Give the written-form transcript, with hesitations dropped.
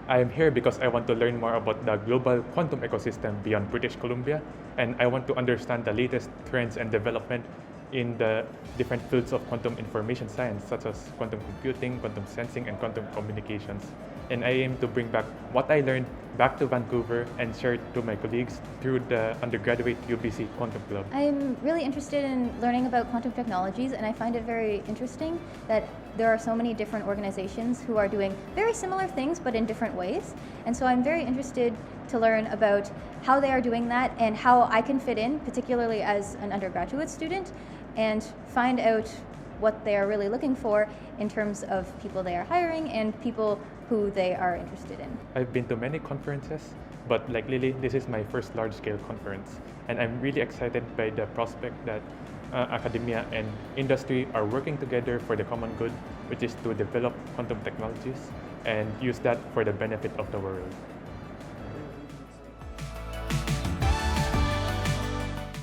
I am here because I want to learn more about the global quantum ecosystem beyond British Columbia, and I want to understand the latest trends and development in the different fields of quantum information science, such as quantum computing, quantum sensing, and quantum communications. And I aim to bring back what I learned back to Vancouver and share it to my colleagues through the undergraduate UBC Quantum Club. I'm really interested in learning about quantum technologies, and I find it very interesting that there are so many different organizations who are doing very similar things but in different ways. And so I'm very interested to learn about how they are doing that and how I can fit in, particularly as an undergraduate student, and find out what they are really looking for in terms of people they are hiring and people who they are interested in. I've been to many conferences, but like Lily, this is my first large-scale conference, and I'm really excited by the prospect that academia and industry are working together for the common good, which is to develop quantum technologies and use that for the benefit of the world.